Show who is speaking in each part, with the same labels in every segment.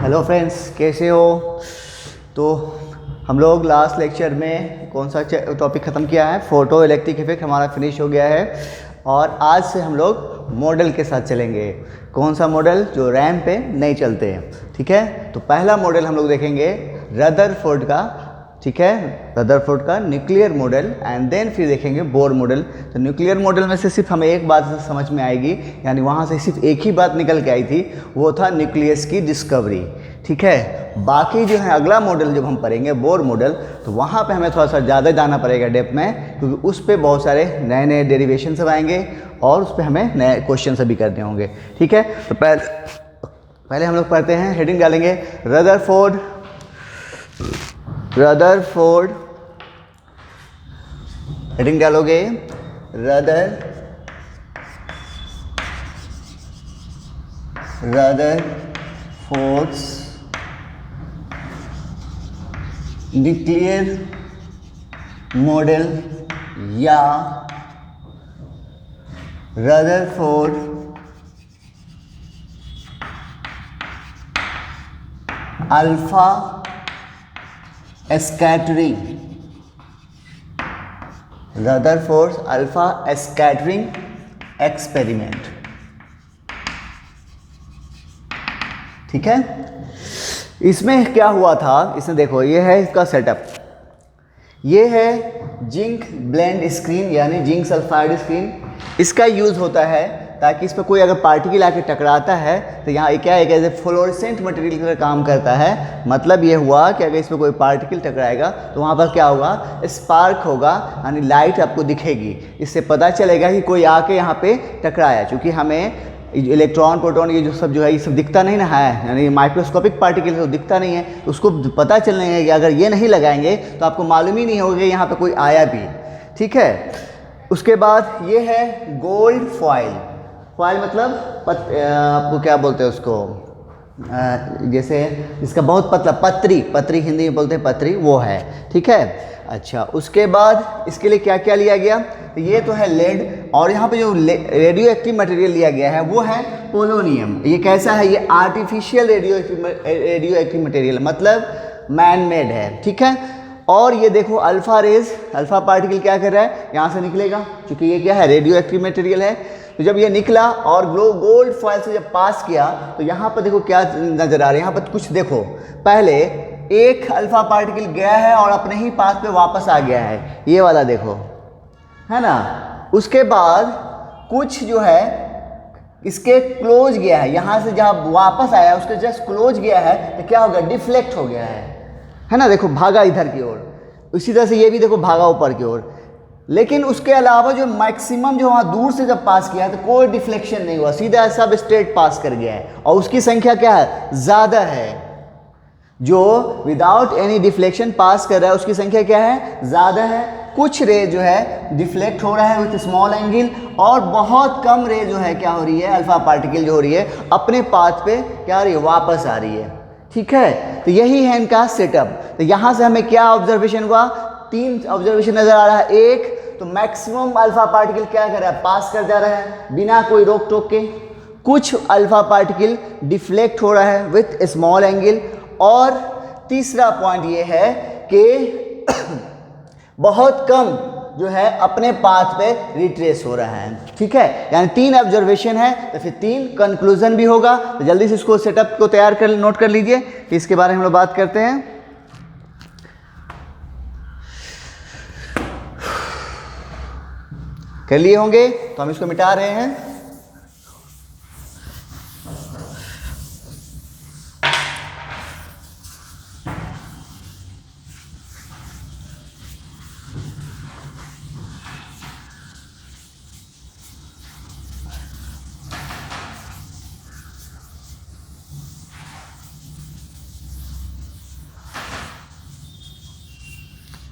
Speaker 1: Hello friends, कैसे हो? तो हम लोग लास्ट लेक्चर में कौन सा टॉपिक ख़त्म किया है? फोटो इलेक्ट्रिक इफेक्ट हमारा फिनिश हो गया है और आज से हम लोग मॉडल के साथ चलेंगे। कौन सा मॉडल? जो रैम पे नहीं चलते हैं। ठीक है, तो पहला मॉडल हम लोग देखेंगे रदरफोर्ड का। ठीक है, रदरफोर्ड का न्यूक्लियर मॉडल एंड देन फिर देखेंगे बोर मॉडल। तो न्यूक्लियर मॉडल में से सिर्फ हमें एक बात समझ में आएगी, यानी वहाँ से सिर्फ एक ही बात निकल के आई थी, वो था न्यूक्लियस की डिस्कवरी। ठीक है, बाकी जो है अगला मॉडल जब हम पढ़ेंगे बोर मॉडल, तो वहाँ पे हमें थोड़ा सा ज़्यादा जाना पड़ेगा डेप्थ में, क्योंकि उस पर बहुत सारे नए नए डेरिवेशन सब आएंगे और उस पर हमें नए क्वेश्चन सभी करने होंगे। ठीक है, तो पहले हम लोग पढ़ते हैं, हेडिंग डालेंगे रदरफोर्ड हेडिंग डालोगे रदरफोर्ड्स न्यूक्लियर मॉडल या Rutherford alpha scattering, Rutherford alpha scattering experiment. ठीक है, इसमें क्या हुआ था, इसमें देखो ये है इसका सेटअप, ये है जिंक ब्लेंड स्क्रीन यानी जिंक सल्फाइड स्क्रीन। इसका यूज़ होता है ताकि इस पर कोई अगर पार्टिकल आके टकराता है तो यहाँ क्या एक ऐसे फ्लोरेसेंट मटेरियल की तरह काम करता है। मतलब ये हुआ कि अगर इस पर कोई पार्टिकल टकराएगा तो वहाँ पर क्या होगा, स्पार्क होगा, यानी लाइट आपको दिखेगी। इससे पता चलेगा कि कोई आके यहाँ पे टकराया। क्योंकि हमें इलेक्ट्रॉन प्रोटॉन ये जो सब जो है ये सब दिखता नहीं ना है, यानी माइक्रोस्कोपिक पार्टिकल तो दिखता नहीं है, उसको पता चलने है कि अगर ये नहीं लगाएंगे तो आपको मालूम ही नहीं होगा कि यहाँ पे कोई आया भी। ठीक है, उसके बाद ये है गोल्ड फॉइल। फॉइल मतलब आपको क्या बोलते हैं उसको, जैसे इसका बहुत पतला पतरी हिंदी में बोलते हैं पतरी, वो है। ठीक है, अच्छा उसके बाद इसके लिए क्या क्या लिया गया, तो ये तो है लेड, और यहाँ पे जो रेडियो एक्टिव मटेरियल लिया गया है वो है पोलोनियम। ये कैसा है, ये आर्टिफिशियल रेडियो एक्टिव मटेरियल, मतलब मैन मेड है। ठीक है, और ये देखो अल्फा रेज, अल्फा पार्टिकल क्या कर रहा है, यहाँ से निकलेगा, क्योंकि ये क्या है, रेडियो एक्टिव मटेरियल है। तो जब ये निकला और गोल्ड फॉइल से जब पास किया तो यहाँ पर देखो क्या नजर आ रहा है, यहाँ पर कुछ देखो, पहले एक अल्फा पार्टिकल गया है और अपने ही पास पे वापस आ गया है, ये वाला देखो, है ना। उसके बाद कुछ जो है इसके क्लोज गया है, यहाँ से जहाँ वापस आया उसके जस्ट क्लोज गया है, तो क्या हो गया, डिफ्लेक्ट हो गया है ना। देखो भागा इधर की ओर, इसी तरह से ये भी देखो भागा ऊपर की ओर। लेकिन उसके अलावा जो मैक्सिमम जो वहाँ दूर से जब पास किया तो कोई डिफ्लेक्शन नहीं हुआ, सीधा सब स्ट्रेट पास कर गया है, और उसकी संख्या क्या है, ज़्यादा है। जो विदाउट एनी डिफ्लेक्शन पास कर रहा है उसकी संख्या क्या है, ज़्यादा है। कुछ रे जो है डिफ्लेक्ट हो रहा है विथ स्मॉल एंगल, और बहुत कम रे जो है क्या हो रही है, अल्फा पार्टिकल जो हो रही है अपने पाथ पे क्या आ रही है, वापस आ रही है। ठीक है, तो यही है इनका सेटअप। तो यहाँ से हमें क्या ऑब्जर्वेशन हुआ, 3 ऑब्जर्वेशन नजर आ रहा है। एक तो मैक्सिमम अल्फा पार्टिकल क्या कर रहा है, पास कर जा रहा है बिना कोई रोक टोक के। कुछ अल्फा पार्टिकल डिफ्लेक्ट हो रहा है विथ स्मॉल एंगल, और तीसरा पॉइंट ये है कि बहुत कम जो है अपने पाथ पे रिट्रेस हो रहा है। ठीक है, यानी 3 ऑब्जर्वेशन है तो फिर 3 कंक्लूजन भी होगा। तो जल्दी से इसको सेटअप को तैयार कर नोट कर लीजिए, फिर इसके बारे में हम लोग बात करते हैं। कर लिए होंगे तो हम इसको मिटा रहे हैं।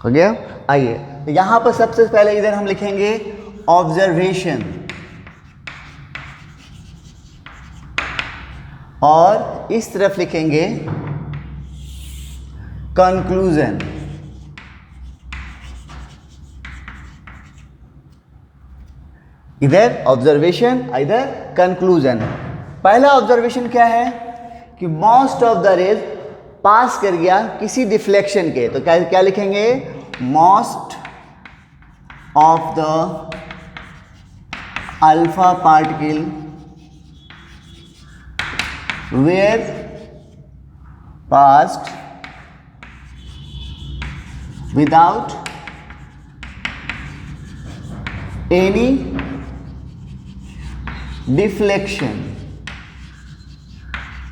Speaker 1: हो गया, आइए तो यहां पर सबसे पहले इधर हम लिखेंगे ऑब्जर्वेशन, और इस तरफ लिखेंगे कंक्लूजन। इधर ऑब्जर्वेशन, इधर कंक्लूजन। पहला ऑब्जर्वेशन क्या है कि most of the rays pass कर गया किसी डिफ्लेक्शन के, तो क्या क्या लिखेंगे, most of the alpha particle were passed without any deflection.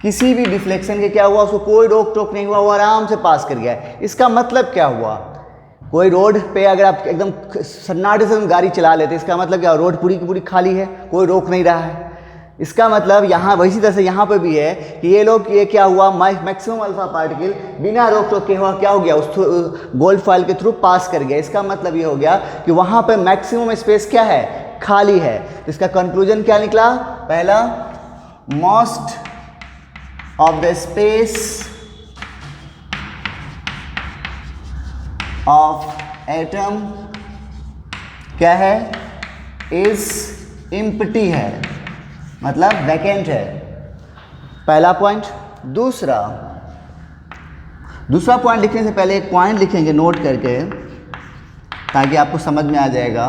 Speaker 1: किसी भी डिफ्लेक्शन के क्या हुआ, उसको कोई रोक टोक नहीं हुआ, वो आराम से पास कर गया। इसका मतलब क्या हुआ, कोई रोड पे अगर आप एकदम सन्नाटे से गाड़ी चला लेते, इसका मतलब क्या, रोड पूरी की पूरी खाली है, कोई रोक नहीं रहा है। इसका मतलब यहाँ वैसी तरह से यहाँ पे भी है कि ये क्या हुआ, मैक्सिमम अल्फा पार्टिकल बिना रोक टोक के हुआ क्या हो गया, उस गोल्ड फॉइल के थ्रू पास कर गया। इसका मतलब ये हो गया कि वहाँ पे मैक्सिमम स्पेस क्या है, खाली है। तो इसका कंक्लूजन क्या निकला, पहला, most of the space of atom क्या है, is empty है, मतलब वैकेंट है, पहला पॉइंट। दूसरा पॉइंट लिखने से पहले एक पॉइंट लिखेंगे नोट करके, ताकि आपको समझ में आ जाएगा।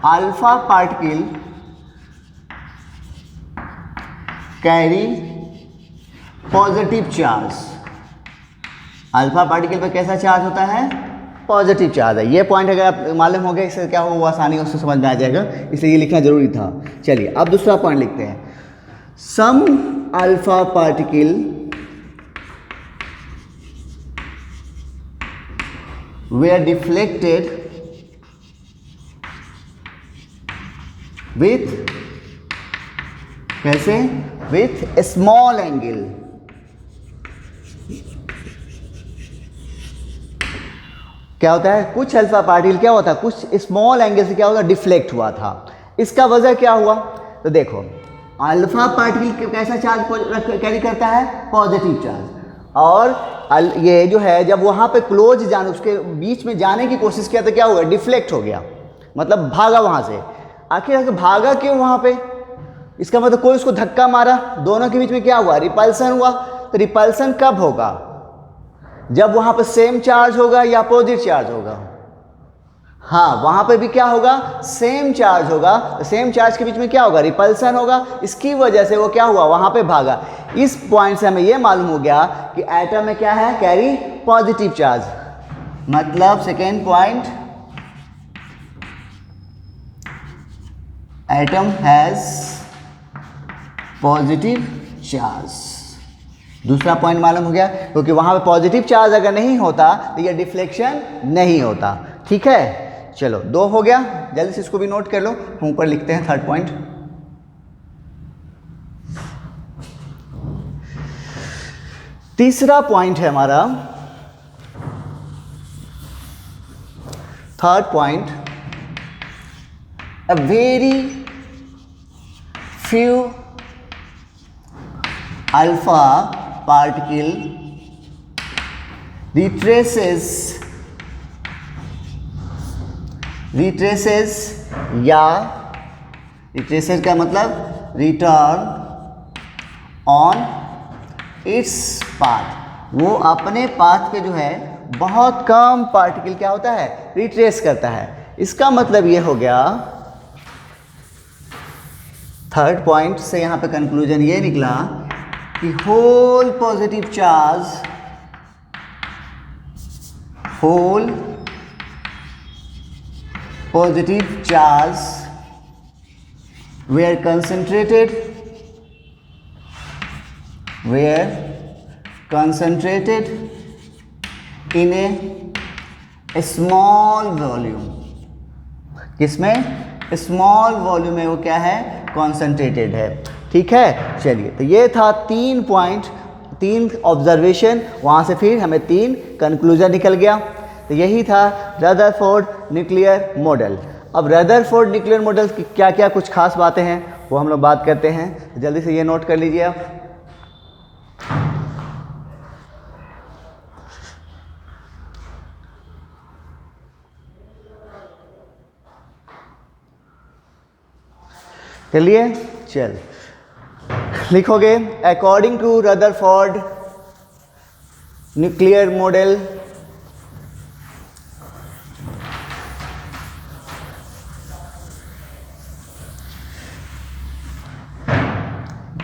Speaker 1: Alpha particle carry positive charge. Alpha particle पर कैसा चार्ज होता है, पॉजिटिव चार्ज है। ये पॉइंट अगर आप मालूम हो गया, इससे क्या हो, आसानी उससे समझ में आ जाएगा, इसलिए ये लिखना जरूरी था। चलिए अब दूसरा पॉइंट लिखते हैं। Some alpha particle were deflected with, कैसे, विथ स्मॉल एंगल। क्या होता है, कुछ अल्फा पार्टिकल क्या होता है, कुछ स्मॉल एंगल से क्या होगा, डिफ्लेक्ट हुआ था। इसका वजह क्या हुआ, तो देखो अल्फा पार्टिकल कैसा चार्ज कैरी करता है, पॉजिटिव चार्ज। और ये जो है जब वहाँ पे क्लोज जाने, उसके बीच में जाने की कोशिश किया तो क्या हुआ, डिफ्लेक्ट हो गया, मतलब भागा वहाँ से। आखिर भागा क्यों वहाँ पे, इसका मतलब कोई उसको धक्का मारा, दोनों के बीच में क्या हुआ, रिपल्सन हुआ। तो रिपल्सन कब होगा, जब वहां पर सेम चार्ज होगा या अपोजिट चार्ज होगा। हाँ, वहां पे भी क्या होगा, सेम चार्ज होगा। तो सेम चार्ज के बीच में क्या होगा, रिपल्सन होगा। इसकी वजह से वो क्या हुआ, वहां पे भागा। इस पॉइंट से हमें यह मालूम हो गया कि एटम में क्या है, कैरी पॉजिटिव चार्ज। मतलब second point, atom has positive charge. दूसरा पॉइंट मालूम हो गया, क्योंकि वहां पे पॉजिटिव चार्ज अगर नहीं होता तो ये डिफ्लेक्शन नहीं होता। ठीक है, चलो 2 हो गया, जल्दी से इसको भी नोट कर लो। हम ऊपर लिखते हैं थर्ड पॉइंट। तीसरा पॉइंट है हमारा, third point, a very few alpha particle retraces या retraces का मतलब return on its path। वो अपने पाथ पे जो है बहुत कम पार्टिकल क्या होता है, रिट्रेस करता है। इसका मतलब ये हो गया, थर्ड पॉइंट से यहां पे कंक्लूजन ये निकला कि whole positive charge were concentrated in a small volume। किसमें, स्मॉल वॉल्यूम में वो क्या है, कॉन्सेंट्रेटेड है। ठीक है, चलिए तो ये था 3 पॉइंट, 3 ऑब्जर्वेशन, वहाँ से फिर हमें 3 कंक्लूजन निकल गया। तो यही था रदरफोर्ड न्यूक्लियर मॉडल। अब रदरफोर्ड न्यूक्लियर मॉडल की क्या क्या कुछ खास बातें हैं वो हम लोग बात करते हैं। तो जल्दी से ये नोट कर लीजिए आप। चलिए, चल लिखोगे according to Rutherford nuclear model,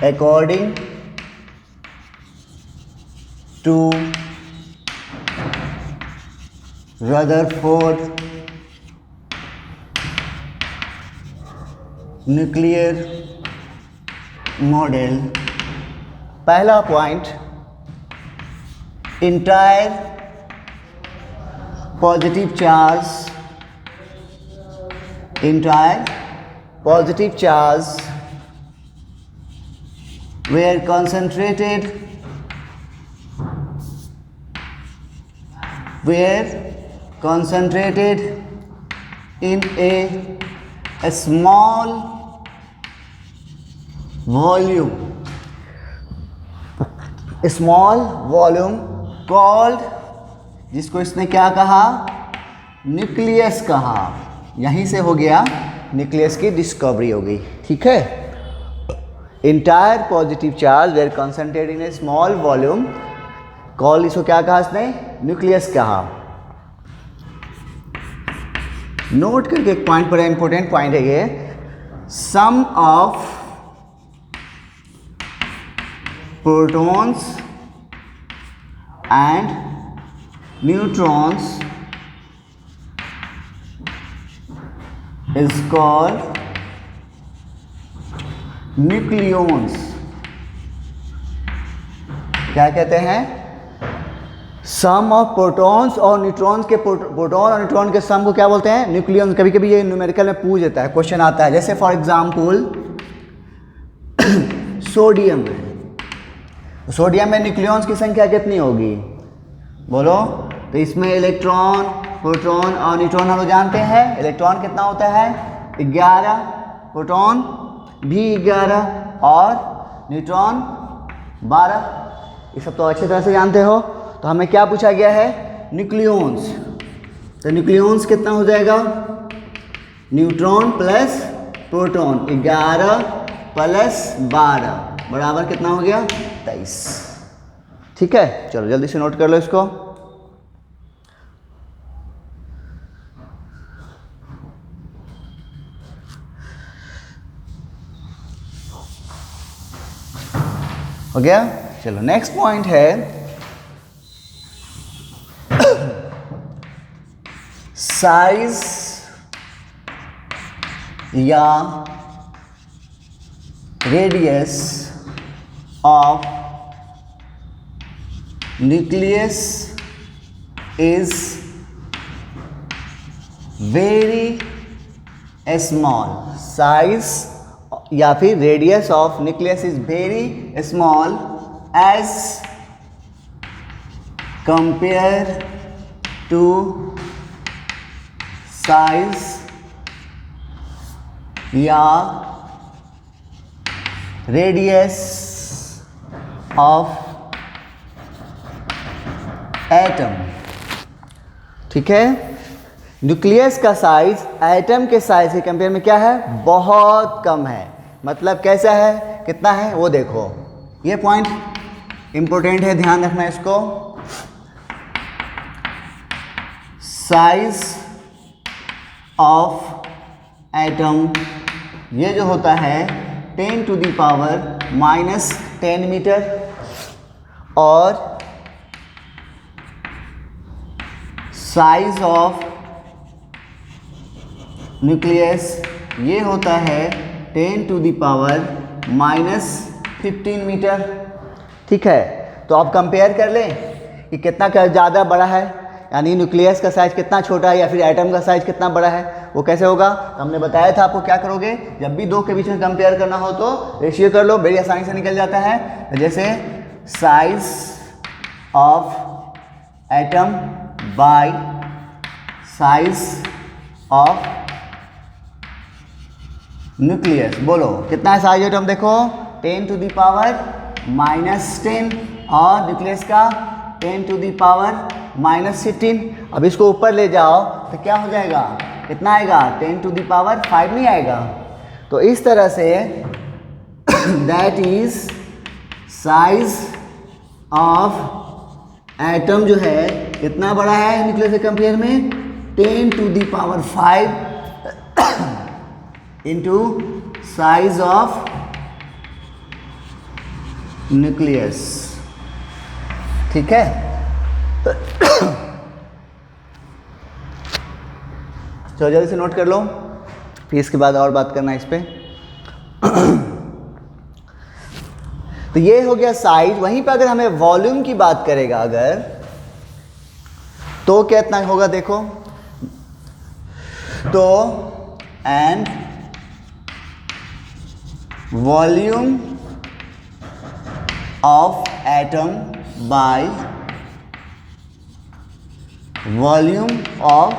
Speaker 1: according to Rutherford nuclear model, पहला point entire positive charge were concentrated in a small volume called, जिसको इसने क्या कहा, न्यूक्लियस कहा। यहीं से हो गया न्यूक्लियस की डिस्कवरी हो गई। ठीक है, entire positive charge were concentrated in a small volume call, इसको क्या कहा इसने, न्यूक्लियस कहा। नोट करके एक पॉइंट बड़ा इंपॉर्टेंट पॉइंट है ये, sum of protons and neutrons is called nucleons. क्या कहते हैं, सम ऑफ प्रोटॉन्स और न्यूट्रॉन्स के, प्रोटॉन और न्यूट्रॉन के सम को क्या बोलते हैं, न्यूक्लियॉन्स। कभी कभी ये न्यूमेरिकल में पूछ देता है, क्वेश्चन आता है, जैसे फॉर एग्जांपल सोडियम है, सोडियम में न्यूक्लियॉन्स की संख्या कितनी होगी, बोलो। तो इसमें इलेक्ट्रॉन, प्रोटॉन और न्यूट्रॉन हम लोग जानते हैं। इलेक्ट्रॉन कितना होता है, 11, प्रोटॉन भी 11 और न्यूट्रॉन 12। ये सब तो अच्छी तरह से जानते हो। तो हमें क्या पूछा गया है, न्यूक्लियॉन्स। तो न्यूक्लियॉन्स कितना हो जाएगा, न्यूट्रॉन प्लस प्रोटॉन, 11 प्लस 12 बराबर कितना हो गया, 23। ठीक है, चलो जल्दी से नोट कर लो इसको। हो गया, चलो नेक्स्ट पॉइंट है साइज या radius of nucleus is very small. Size या फिर radius of nucleus is very small as compare to size या रेडियस ऑफ एटम। ठीक है, न्यूक्लियस का साइज एटम के साइज के कंपेयर में क्या है, बहुत कम है। मतलब कैसा है, कितना है वो देखो। ये पॉइंट इंपॉर्टेंट है, ध्यान रखना इसको। साइज ऑफ एटम ये जो होता है 10 टू द पावर -10 मीटर, और साइज ऑफ न्यूक्लियस ये होता है 10 टू द पावर -15 मीटर। ठीक है, तो आप कंपेयर कर लें कि कितना ज़्यादा बड़ा है, यानी न्यूक्लियस का साइज कितना छोटा है या फिर एटम का साइज कितना बड़ा है, वो कैसे होगा। तो हमने बताया था आपको क्या करोगे, जब भी दो के बीच में कंपेयर करना हो तो रेशियो कर लो, बड़ी आसानी से निकल जाता है। जैसे size of atom by size of nucleus. बोलो कितना है साइज एटम, देखो 10 टू द पावर -10 और न्यूक्लियस का 10 टू द पावर -15। अब इसको ऊपर ले जाओ तो क्या हो जाएगा, कितना आएगा, 10 टू द पावर 5 नहीं आएगा। तो इस तरह say that is size of atom जो है कितना बड़ा है न्यूक्लियस के कंपेयर में, 10⁵ इंटू साइज ऑफ न्यूक्लियस। ठीक है, चलो जल्दी से नोट कर लो, फिर इसके बाद और बात करना है इस पे। तो ये हो गया साइज। वहीं पे अगर हमें वॉल्यूम की बात करेगा अगर, तो कितना होगा देखो, तो and volume of atom by volume of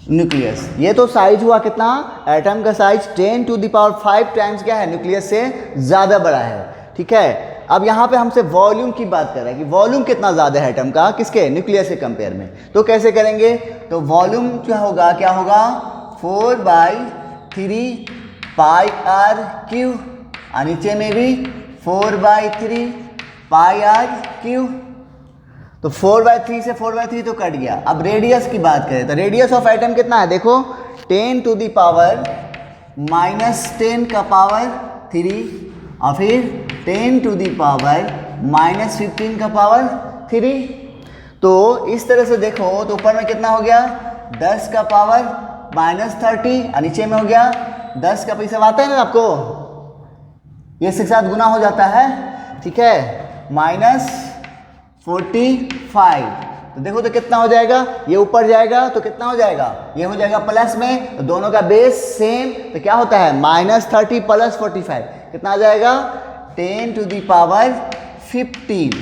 Speaker 1: nucleus. ये तो साइज हुआ कितना, एटम का साइज 10⁵ टाइम्स क्या है, न्यूक्लियस से ज़्यादा बड़ा है। ठीक है, अब यहाँ पे हमसे वॉल्यूम की बात कर रहे हैं कि वॉल्यूम कितना ज़्यादा है एटम का, किसके, न्यूक्लियस के कंपेयर में। तो कैसे करेंगे, तो वॉल्यूम क्या होगा 4/3 πr³ और नीचे में भी 4/3 πr³। तो 4/3 से 4/3 तो कट गया। अब रेडियस की बात करें तो रेडियस ऑफ एटम कितना है देखो, 10⁻⁻³ और फिर 10⁻⁻15⁻3। तो इस तरह से देखो तो ऊपर में कितना हो गया, 10⁻⁻30 और नीचे में हो गया 10 का पैसा आता है ना आपको, ये इसके साथ गुना हो जाता है। ठीक है, -45। तो देखो तो कितना हो जाएगा, ये ऊपर जाएगा तो कितना हो जाएगा, ये हो जाएगा प्लस में, तो दोनों का बेस सेम, तो क्या होता है -30 + 45 कितना आ जाएगा, 10⁻15।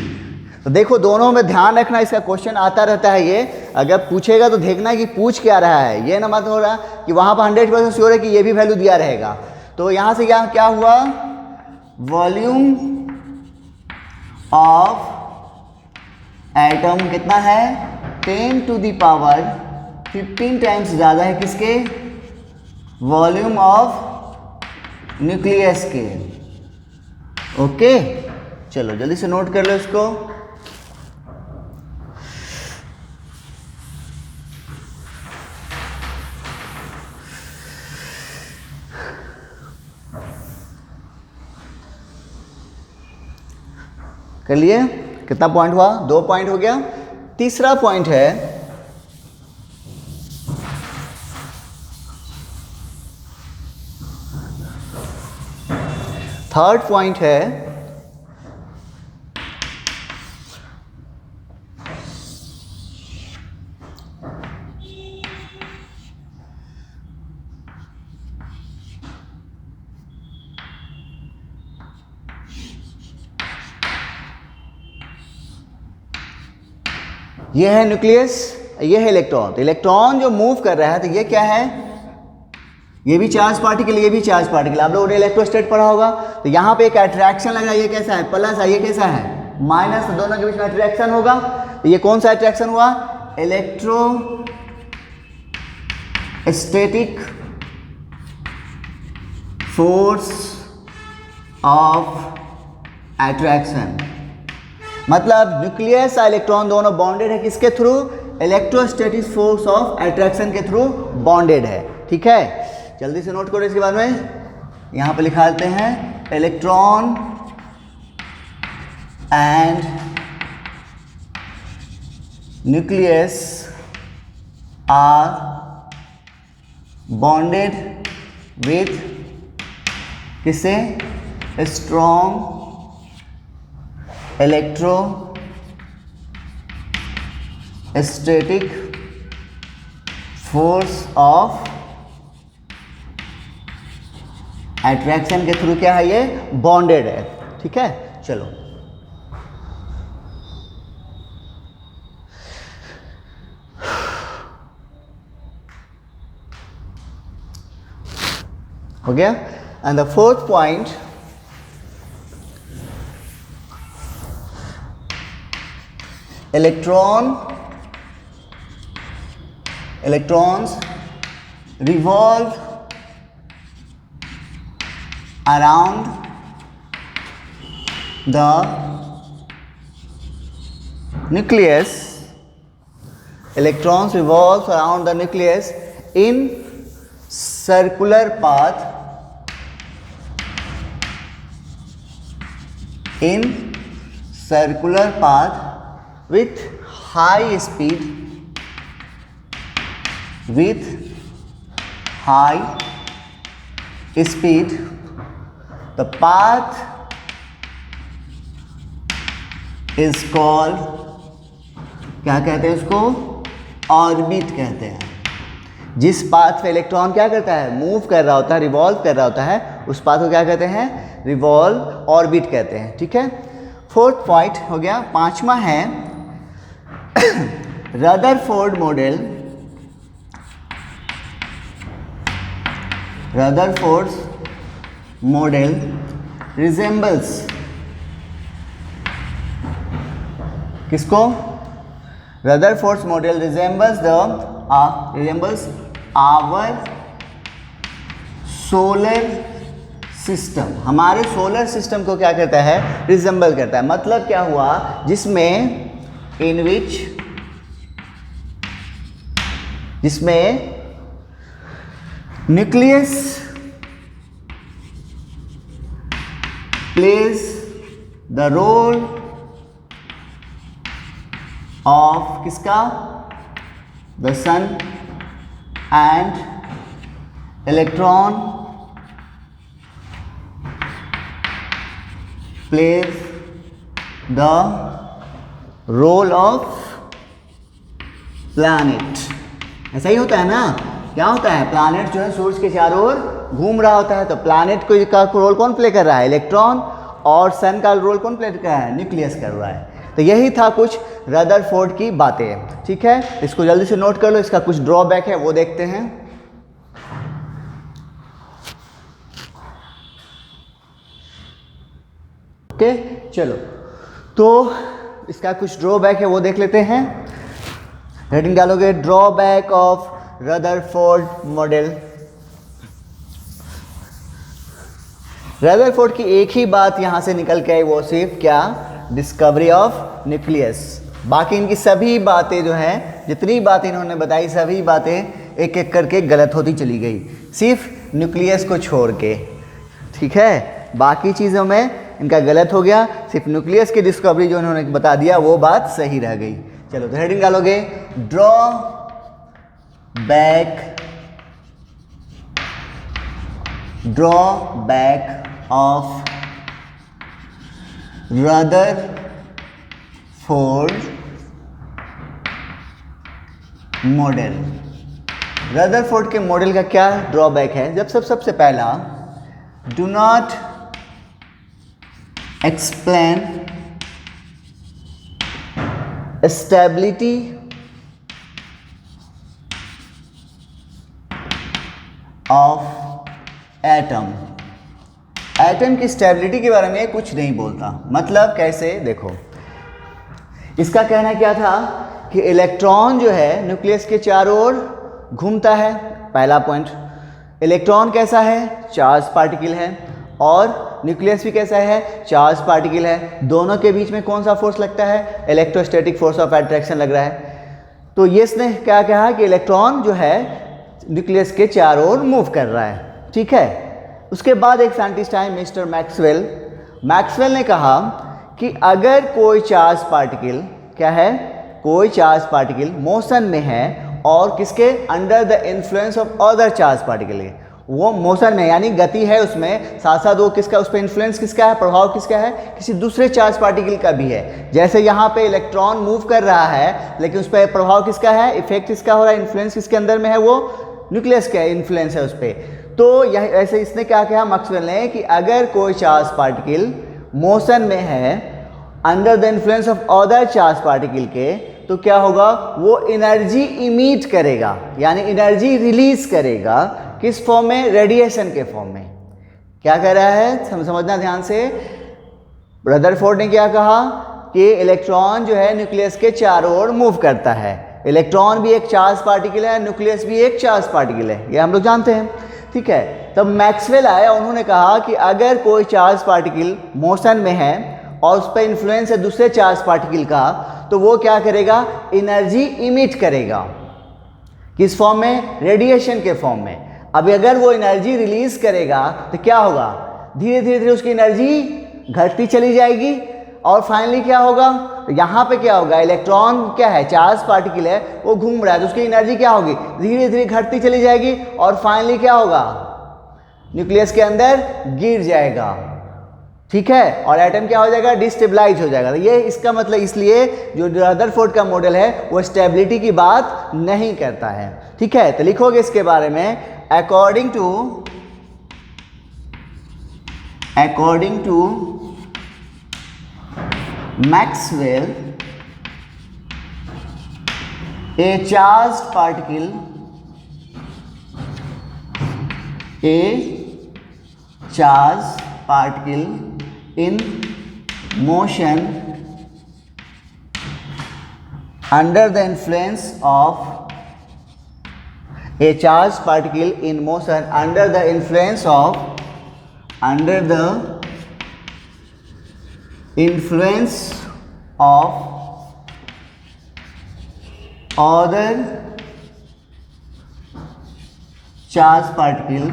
Speaker 1: तो देखो दोनों में ध्यान रखना, इसका क्वेश्चन आता रहता है। ये अगर पूछेगा तो देखना है कि पूछ क्या रहा है, ये ना मत हो रहा कि वहाँ पर 100% श्योर है कि ये भी वैल्यू दिया रहेगा। तो यहाँ से क्या हुआ, वॉल्यूम ऑफ एटम कितना है, 10⁻15 टाइम्स ज़्यादा है किसके, वॉल्यूम ऑफ न्यूक्लियस के। ओके, चलो जल्दी से नोट कर लो इसको। कर लिए, कितना पॉइंट हुआ, 2 पॉइंट हो गया। तीसरा पॉइंट है थर्ड पॉइंट है ये है न्यूक्लियस, ये है इलेक्ट्रॉन। तो इलेक्ट्रॉन जो मूव कर रहा है तो ये क्या है, ये भी चार्ज पार्टिकल, ये भी चार्ज पार्टिकल। आप लोगों ने इलेक्ट्रोस्टैट पढ़ा होगा। तो यहाँ पे एक अट्रैक्शन लग रहा है, ये कैसा है, प्लस है, ये कैसा है, माइनस। तो दोनों के बीच में अट्रैक्शन होगा। तो ये कौन सा अट्रैक्शन हुआ, इलेक्ट्रोस्टैटिक फोर्स ऑफ अट्रैक्शन। मतलब न्यूक्लियस और इलेक्ट्रॉन दोनों बॉन्डेड है किसके through, electrostatic force of attraction के थ्रू बॉन्डेड है। ठीक है, जल्दी से नोट करो इसके बाद में, यहाँ पे लिखा देते हैं, electron and nucleus are bonded with किससे, strong electrostatic force of attraction के थ्रू क्या है, ये बॉन्डेड है। ठीक है, चलो हो गया। And the fourth point, electrons revolve around the nucleus, electrons revolves around the nucleus in circular path, with high speed, the path is called, क्या कहते हैं उसको, ऑर्बिट कहते हैं। जिस पाथ पे इलेक्ट्रॉन क्या करता है, मूव कर रहा होता है, रिवॉल्व कर रहा होता है, उस पाथ को क्या कहते हैं, रिवॉल्व ऑर्बिट कहते हैं। ठीक है, फोर्थ पॉइंट हो गया। पांचवा है रदरफोर्ड मॉडल रिजेंबल्स किसको, Rutherford model resembles our solar system, हमारे सोलर सिस्टम को क्या करता है, रिजेंबल करता है। मतलब क्या हुआ, जिसमें nucleus plays the role of किसका, the sun, and electron plays the role of planet. ऐसा ही होता है ना, क्या होता है, प्लैनेट जो है सूरज के चारों ओर घूम रहा होता है, तो प्लैनेट का रोल कौन प्ले कर रहा है, इलेक्ट्रॉन, और सन का रोल कौन प्ले कर रहा है, न्यूक्लियस कर रहा है। तो यही था कुछ रदरफोर्ड की बातें। ठीक है, इसको जल्दी से नोट कर लो। इसका कुछ ड्रॉबैक है वो देखते हैं। ओके, चलो, तो इसका कुछ ड्रॉबैक है वो देख लेते हैं। हेडिंग डालोगे, drawback of Rutherford model. Rutherford की एक ही बात यहां से निकल के आई, वो सिर्फ क्या, डिस्कवरी ऑफ न्यूक्लियस। बाकी इनकी सभी बातें जो हैं, जितनी बातें इन्होंने बताई, सभी बातें एक एक करके गलत होती चली गई, सिर्फ न्यूक्लियस को छोड़ के। ठीक है, बाकी चीज़ों में इनका गलत हो गया, सिर्फ न्यूक्लियस की डिस्कवरी जो इन्होंने बता दिया वो बात सही रह गई। चलो, तो हेडिंग डालोगे, draw back of Rutherford model. Rutherford के मॉडल का क्या ड्रॉबैक है, जब सबसे पहला, do not explain stability of atom. Atom की स्टेबिलिटी के बारे में कुछ नहीं बोलता। मतलब कैसे, देखो, इसका कहना क्या था कि इलेक्ट्रॉन जो है न्यूक्लियस के चारों ओर घूमता है, पहला पॉइंट। इलेक्ट्रॉन कैसा है, चार्ज पार्टिकल है, और न्यूक्लियस भी कैसा है, चार्ज पार्टिकल है। दोनों के बीच में कौन सा फोर्स लगता है, इलेक्ट्रोस्टैटिक फोर्स ऑफ अट्रैक्शन लग रहा है। तो ये इसने क्या कहा कि इलेक्ट्रॉन जो है न्यूक्लियस के चारों ओर मूव कर रहा है। ठीक है, उसके बाद एक साइंटिस्ट आए, मिस्टर मैक्सवेल ने कहा कि अगर कोई चार्ज पार्टिकल, क्या है, कोई चार्ज पार्टिकल मोशन में है और किसके, under the influence of other charge particle है, वो मोशन में यानी गति है उसमें, साथ साथ वो किसका, उस पर इन्फ्लुएंस किसका है, प्रभाव किसका है, किसी दूसरे चार्ज पार्टिकल का भी है। जैसे यहाँ पे इलेक्ट्रॉन मूव कर रहा है, लेकिन उस पर प्रभाव किसका है, इफेक्ट किसका हो रहा है, इन्फ्लुएंस किसके अंदर में है, वो न्यूक्लियस का इन्फ्लुएंस है उस पर। तो यह ऐसे इसने क्या कहा मैक्सवेल ने कि अगर कोई चार्ज पार्टिकल मोशन में है under the influence of other charge particle के, तो क्या होगा, वो एनर्जी इमिट करेगा, यानी एनर्जी रिलीज करेगा, किस फॉर्म में, रेडिएशन के फॉर्म में। क्या कह रहा है, समझना ध्यान से। रदरफोर्ड ने क्या कहा कि इलेक्ट्रॉन जो है न्यूक्लियस के चारों ओर मूव करता है। इलेक्ट्रॉन भी एक चार्ज पार्टिकल है, न्यूक्लियस भी एक चार्ज पार्टिकल है, ये हम लोग जानते हैं। ठीक है, तब मैक्सवेल आया, उन्होंने कहा कि अगर कोई चार्ज पार्टिकल मोशन में है और उस पर इन्फ्लुएंस है दूसरे चार्ज पार्टिकल का, तो वो क्या करेगा, एनर्जी इमिट करेगा। किस फॉर्म में, रेडिएशन के फॉर्म में। अब अगर वो एनर्जी रिलीज करेगा तो क्या होगा, धीरे धीरे धीरे उसकी एनर्जी घटती चली जाएगी और फाइनली क्या होगा, तो यहाँ पे क्या होगा, इलेक्ट्रॉन क्या है, चार्ज पार्टिकल है, वो घूम रहा है, तो उसकी एनर्जी क्या होगी, धीरे धीरे घटती चली जाएगी और फाइनली क्या होगा, न्यूक्लियस के अंदर गिर जाएगा। ठीक है, और एटम क्या हो जाएगा, डिस्टेबलाइज हो जाएगा। तो ये इसका मतलब, इसलिए जो रदरफोर्ड का मॉडल है वो स्टेबिलिटी की बात नहीं करता है। ठीक है, तो लिखोगे इसके बारे में, according to Maxwell, a charged particle in motion under the influence of a charged particle in motion under the influence of other charged particle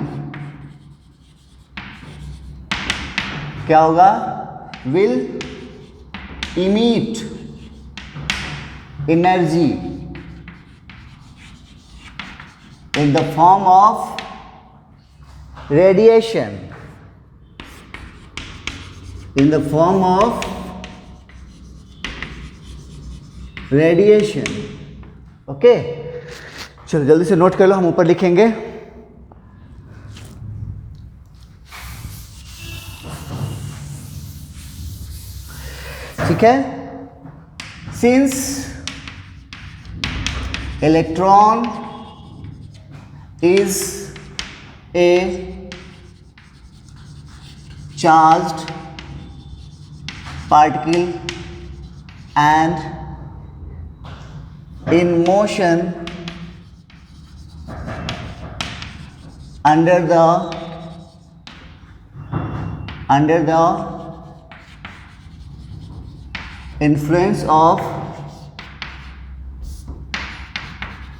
Speaker 1: क्या होगा, will emit energy in the form of radiation, in the form of radiation। Okay, चलो जल्दी से note कर लो, हम ऊपर लिखेंगे। ठीक है, since electron is a charged particle and in motion under the influence of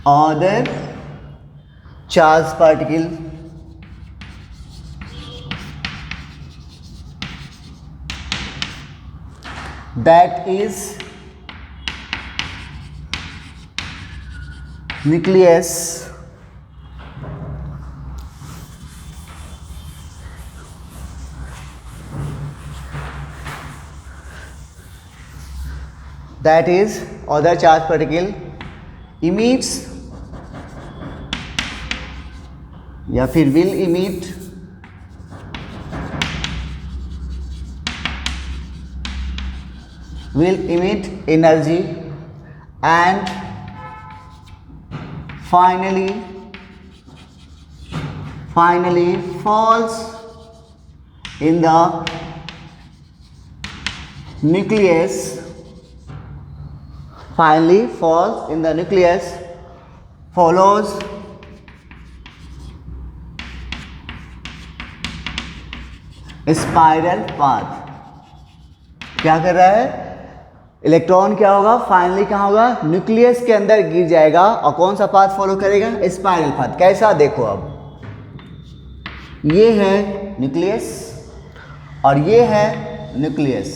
Speaker 1: other charged particle that is nucleus that is other charged particle emits या फिर will emit energy and finally falls in the nucleus, follows spiral path. क्या कर रहा है, electron क्या होगा, finally कहाँ होगा, न्यूक्लियस के अंदर गिर जाएगा और कौन सा पाथ फॉलो करेगा, स्पाइरल पाथ। कैसा, देखो अब ये है न्यूक्लियस और ये है न्यूक्लियस,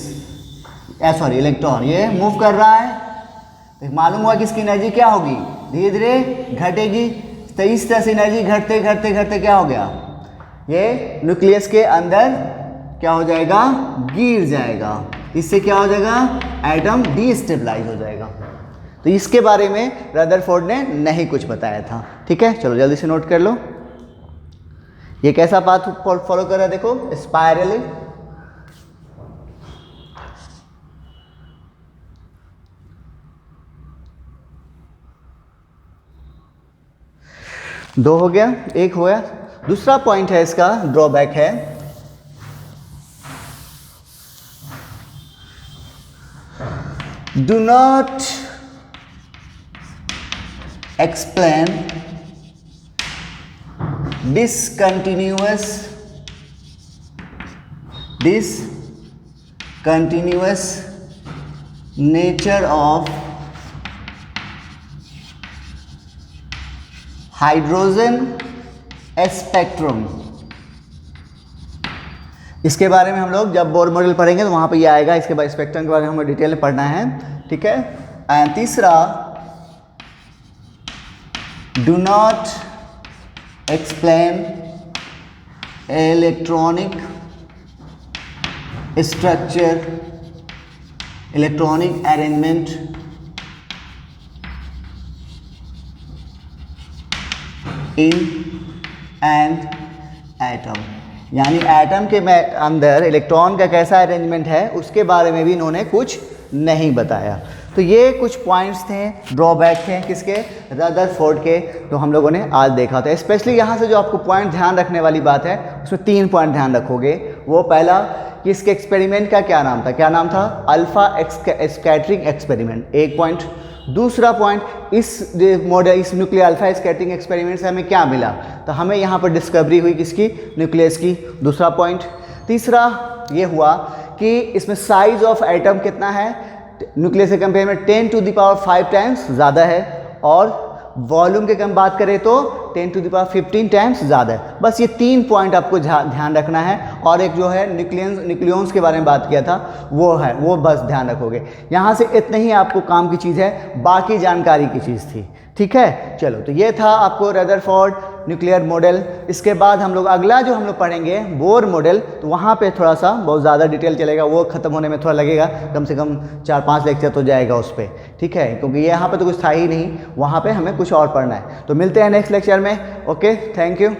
Speaker 1: सॉरी इलेक्ट्रॉन, ये मूव कर रहा है, तो मालूम हुआ कि इसकी एनर्जी क्या होगी, धीरे धीरे घटेगी। तो इस तरह से एनर्जी घटते घटते घटते क्या हो गया, ये न्यूक्लियस के अंदर क्या हो जाएगा, गिर जाएगा। इससे क्या हो जाएगा, एटम डीस्टेबलाइज हो जाएगा। तो इसके बारे में रदरफोर्ड ने नहीं कुछ बताया था। ठीक है, चलो जल्दी से नोट कर लो। ये कैसा पाथ फॉलो कर रहा है, देखो स्पाइरली। दो हो गया, एक हो गया। दूसरा पॉइंट है इसका, ड्रॉबैक है, do not explain discontinuous nature of hydrogen spectrum. इसके बारे में हम लोग जब बोर मॉडल पढ़ेंगे तो वहाँ पे ये आएगा, इसके बाद स्पेक्ट्रम के बारे में हमें डिटेल में पढ़ना है, ठीक है। एंड तीसरा, do not explain electronic structure, electronic arrangement in an atom, यानी एटम के अंदर इलेक्ट्रॉन का कैसा अरेंजमेंट है उसके बारे में भी इन्होंने कुछ नहीं बताया। तो ये कुछ पॉइंट्स थे, ड्रॉबैक थे किसके, रदरफोर्ड के, तो हम लोगों ने आज देखा था। स्पेशली यहाँ से जो आपको पॉइंट ध्यान रखने वाली बात है उसमें 3 पॉइंट ध्यान रखोगे। वो पहला कि इसके एक्सपेरिमेंट का क्या नाम था, क्या नाम था, अल्फा स्कैटरिंग एक्सपेरिमेंट, एक पॉइंट। दूसरा पॉइंट, इस मॉडल, इस न्यूक्लियर अल्फा स्कैटरिंग एक्सपेरिमेंट से हमें क्या मिला, तो हमें यहाँ पर डिस्कवरी हुई किसकी, न्यूक्लियस की, दूसरा पॉइंट। तीसरा ये हुआ कि इसमें साइज ऑफ एटम कितना है, न्यूक्लियस के कंपेयर में 10⁵ टाइम्स ज़्यादा है, और वॉल्यूम के कम बात करें तो 10⁵ टाइम्स ज़्यादा है। बस ये 3 पॉइंट आपको ध्यान रखना है। और एक जो है न्यूक्लियंस के बारे में बात किया था वो है, वो बस ध्यान रखोगे। यहाँ से इतना ही आपको काम की चीज़ है, बाकी जानकारी की चीज़ थी, ठीक है। चलो, तो ये था आपको रदरफोर्ड न्यूक्लियर मॉडल। इसके बाद हम लोग अगला जो हम लोग पढ़ेंगे बोर मॉडल, तो वहाँ पे थोड़ा सा बहुत ज़्यादा डिटेल चलेगा, वो ख़त्म होने में थोड़ा लगेगा, कम से कम 4-5 लेक्चर तो जाएगा उस पर, ठीक है, क्योंकि ये यहाँ पे तो कुछ था ही नहीं, वहाँ पे हमें कुछ और पढ़ना है। तो मिलते हैं नेक्स्ट लेक्चर में। Okay, thank you.